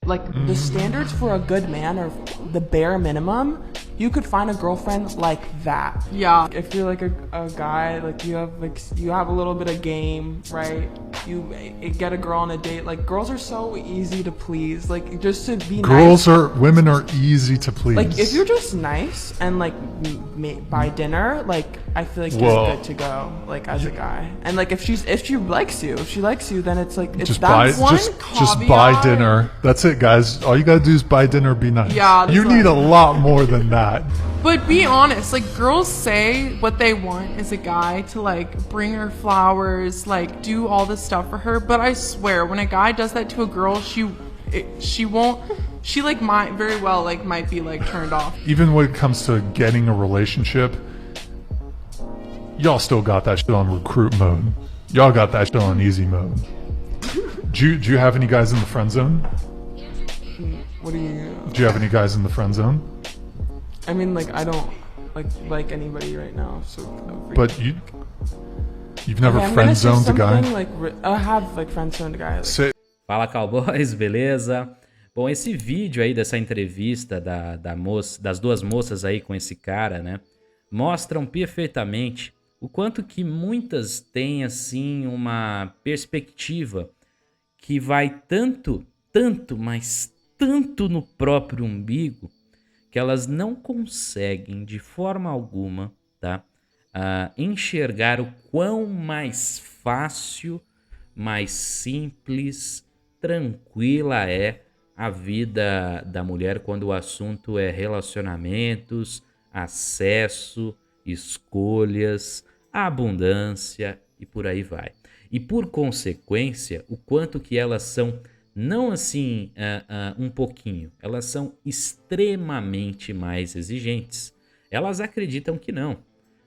Like, the standards for a good man are the bare minimum. You could find a girlfriend like that. Yeah. If you're like a guy, like you have a little bit of game, right? You get a girl on a date. Like, girls are so easy to please. Like, just to be nice. Women are easy to please. Like, if you're just nice and like buy dinner, like I feel like you're good to go. Like, as a guy, and like if she likes you, then it's like it's just that buy dinner. That's it, guys. All you gotta do is buy dinner, be nice. Yeah, you need a lot more than that. But be honest, like, girls say what they want is a guy to like bring her flowers, like do all this stuff for her. But I swear, when a guy does that to a girl, she might very well might be like turned off. Even when it comes to getting a relationship, y'all still got that shit on recruit mode. Y'all got that shit on easy mode. Do you have any guys in the friend zone? What do you? Do you have any guys in the friend zone? I mean, like, I don't like anybody right now, so. But you've never friend zoned a guy? Like, I have like friend zoned a guy. Like. Fala, cowboys, beleza? Bom, esse vídeo aí dessa entrevista das duas moças aí com esse cara, né? Mostram perfeitamente o quanto que muitas têm, assim, uma perspectiva que vai tanto, mas tanto no próprio umbigo, que elas não conseguem de forma alguma, tá, enxergar o quão mais fácil, mais simples, tranquila é a vida da mulher quando o assunto é relacionamentos, acesso, escolhas, abundância e por aí vai. E por consequência, o quanto que elas são não assim um pouquinho, elas são extremamente mais exigentes. Elas acreditam que não,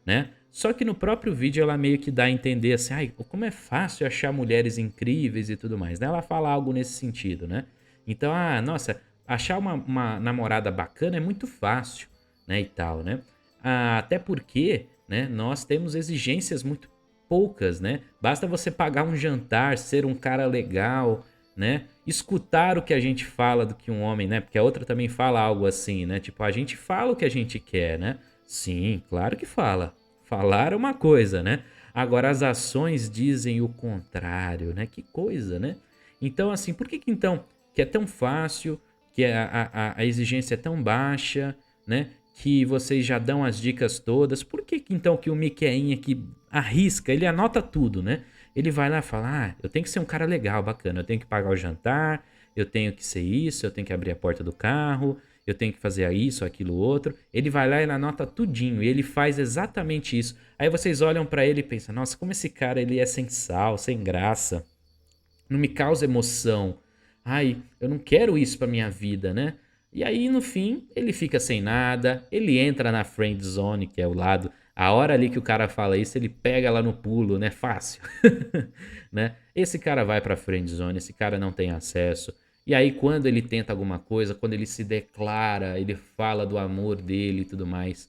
né? Só que no próprio vídeo ela meio que dá a entender assim, ai, como é fácil achar mulheres incríveis e tudo mais, né? Ela fala algo nesse sentido, né? Então, nossa, achar uma namorada bacana é muito fácil, né, e tal, né? Até porque, né, nós temos exigências muito poucas, né? Basta você pagar um jantar, ser um cara legal, né? Escutar o que a gente fala do que um homem, né? Porque a outra também fala algo assim, né? Tipo, a gente fala o que a gente quer, né? Sim, claro que fala. Falar é uma coisa, né? Agora as ações dizem o contrário, né? Que coisa, né? Então, assim, por que então que é tão fácil, que a exigência é tão baixa, né? Que vocês já dão as dicas todas? Por que então que o Miqueinha que arrisca, ele anota tudo, né? Ele vai lá e fala, eu tenho que ser um cara legal, bacana, eu tenho que pagar o jantar, eu tenho que ser isso, eu tenho que abrir a porta do carro, eu tenho que fazer isso, aquilo, outro. Ele vai lá e ele anota tudinho, e ele faz exatamente isso. Aí vocês olham pra ele e pensam, nossa, como esse cara ele é sem sal, sem graça, não me causa emoção. Ai, eu não quero isso pra minha vida, né? E aí, no fim, ele fica sem nada, ele entra na friend zone, que é o lado. A hora ali que o cara fala isso, ele pega lá no pulo, né? Fácil. Né? Esse cara vai pra friend zone, esse cara não tem acesso. E aí, quando ele tenta alguma coisa, quando ele se declara, ele fala do amor dele e tudo mais,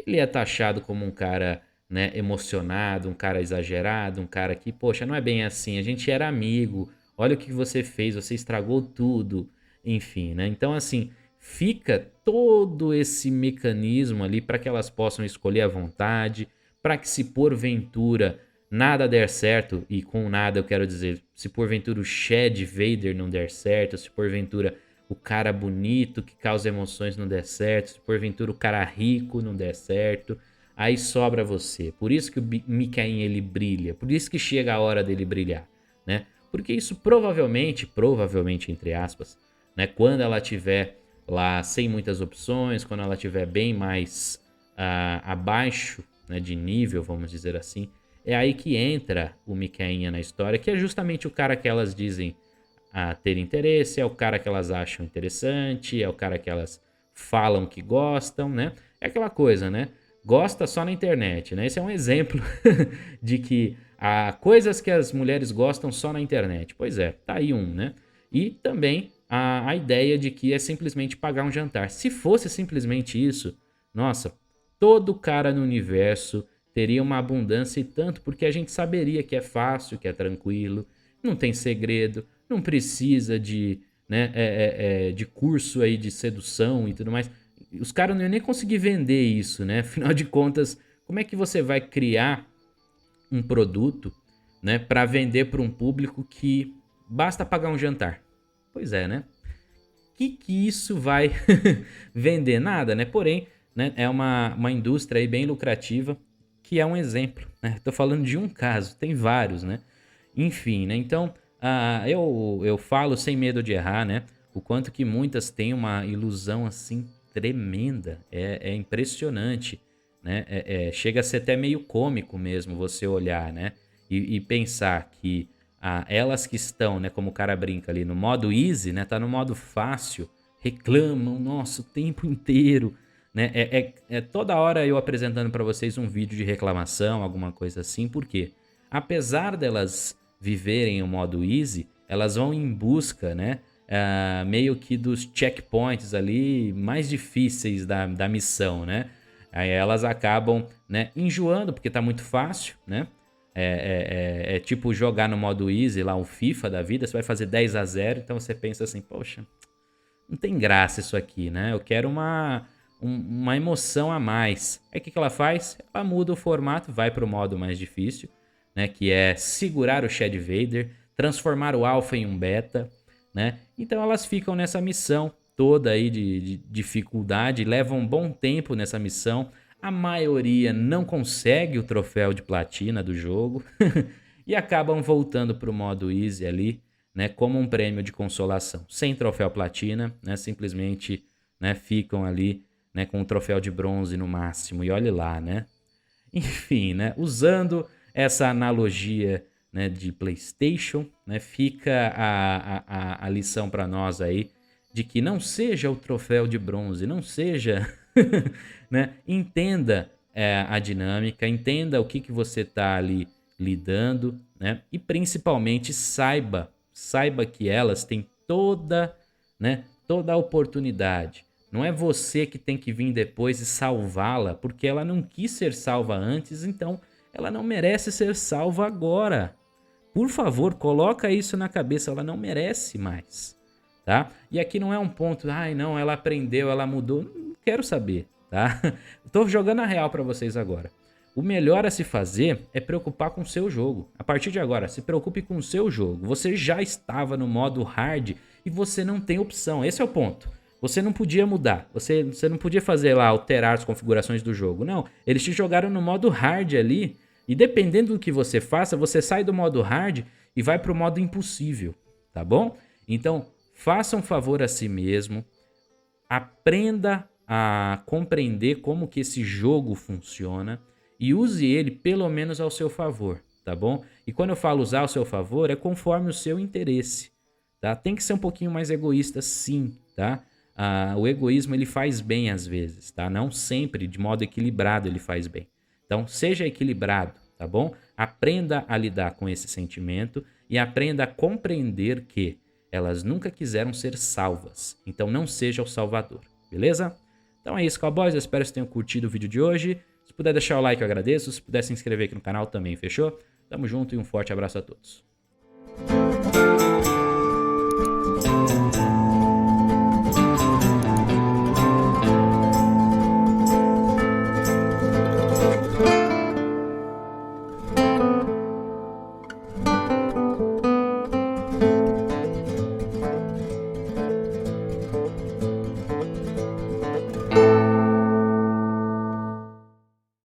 ele é taxado como um cara, né, emocionado, um cara exagerado, um cara que, poxa, não é bem assim, a gente era amigo, olha o que você fez, você estragou tudo, enfim, né? Então, assim, fica todo esse mecanismo ali para que elas possam escolher à vontade, para que se porventura nada der certo, e com nada eu quero dizer, se porventura o Chad Vader não der certo, se porventura o cara bonito que causa emoções não der certo, se porventura o cara rico não der certo, aí sobra você. Por isso que o Miqueinha ele brilha, por isso que chega a hora dele brilhar, né? Porque isso provavelmente entre aspas, né, quando ela tiver lá sem muitas opções, quando ela tiver bem mais abaixo, né, de nível, vamos dizer assim, é aí que entra o Miqueinha na história, que é justamente o cara que elas dizem ter interesse, é o cara que elas acham interessante, é o cara que elas falam que gostam, né? É aquela coisa, né? Gosta só na internet, né? Esse é um exemplo de que há coisas que as mulheres gostam só na internet. Pois é, tá aí um, né? E também a ideia de que é simplesmente pagar um jantar. Se fosse simplesmente isso, nossa, todo cara no universo teria uma abundância e tanto, porque a gente saberia que é fácil, que é tranquilo, não tem segredo, não precisa de né, de curso aí de sedução e tudo mais. Os caras não iam nem conseguir vender isso, né? Afinal de contas, como é que você vai criar um produto, né, para vender para um público que basta pagar um jantar? Pois é, né? Que isso vai vender? Nada, né? Porém, né, é uma indústria aí bem lucrativa, que é um exemplo, né? Tô falando de um caso, tem vários, né? Enfim, né? Então, eu falo sem medo de errar, né? O quanto que muitas têm uma ilusão assim tremenda, é impressionante, né? Chega a ser até meio cômico mesmo você olhar, né? E pensar que elas que estão, né, como o cara brinca ali, no modo easy, né, tá no modo fácil, reclamam, nossa, o tempo inteiro, né? Toda hora eu apresentando para vocês um vídeo de reclamação, alguma coisa assim, porque apesar delas viverem o modo easy, elas vão em busca, né, meio que dos checkpoints ali mais difíceis da missão, né? Aí elas acabam, né, enjoando porque tá muito fácil, né? É tipo jogar no modo easy lá, o FIFA da vida, você vai fazer 10-0, então você pensa assim, poxa, não tem graça isso aqui, né? Eu quero uma emoção a mais. Aí o que ela faz? Ela muda o formato, vai pro modo mais difícil, né? Que é segurar o Chad Vader, transformar o Alpha em um Beta, né? Então elas ficam nessa missão toda aí de dificuldade, levam um bom tempo nessa missão. A maioria não consegue o troféu de platina do jogo e acabam voltando pro modo easy ali, né, como um prêmio de consolação. Sem troféu platina, né, simplesmente, né, ficam ali, né, com o troféu de bronze no máximo. E olhe lá, né? Enfim, né, usando essa analogia, né, de PlayStation, né, fica a lição para nós aí de que não seja o troféu de bronze, não seja, né, entenda a dinâmica, entenda o que você está ali lidando, né, e principalmente saiba que elas têm toda a oportunidade. Não é você que tem que vir depois e salvá-la, porque ela não quis ser salva antes, então ela não merece ser salva agora. Por favor, coloca isso na cabeça, ela não merece mais, tá? E aqui não é um ponto, ai não, ela aprendeu, ela mudou, não quero saber, tá? Tô jogando a real pra vocês agora. O melhor a se fazer é preocupar com o seu jogo. A partir de agora, se preocupe com o seu jogo. Você já estava no modo hard e você não tem opção, esse é o ponto. Você não podia mudar, você não podia fazer lá, alterar as configurações do jogo, não. Eles te jogaram no modo hard ali, e dependendo do que você faça, você sai do modo hard e vai para o modo impossível, tá bom? Então, faça um favor a si mesmo, aprenda a compreender como que esse jogo funciona e use ele pelo menos ao seu favor, tá bom? E quando eu falo usar ao seu favor, é conforme o seu interesse, tá? Tem que ser um pouquinho mais egoísta, sim, tá? O egoísmo ele faz bem às vezes, tá? Não sempre, de modo equilibrado, ele faz bem. Então, seja equilibrado, tá bom? Aprenda a lidar com esse sentimento e aprenda a compreender que elas nunca quiseram ser salvas. Então, não seja o salvador, beleza? Então é isso, cowboys. Eu espero que vocês tenham curtido o vídeo de hoje. Se puder deixar o like, eu agradeço. Se puder se inscrever aqui no canal também, fechou? Tamo junto e um forte abraço a todos.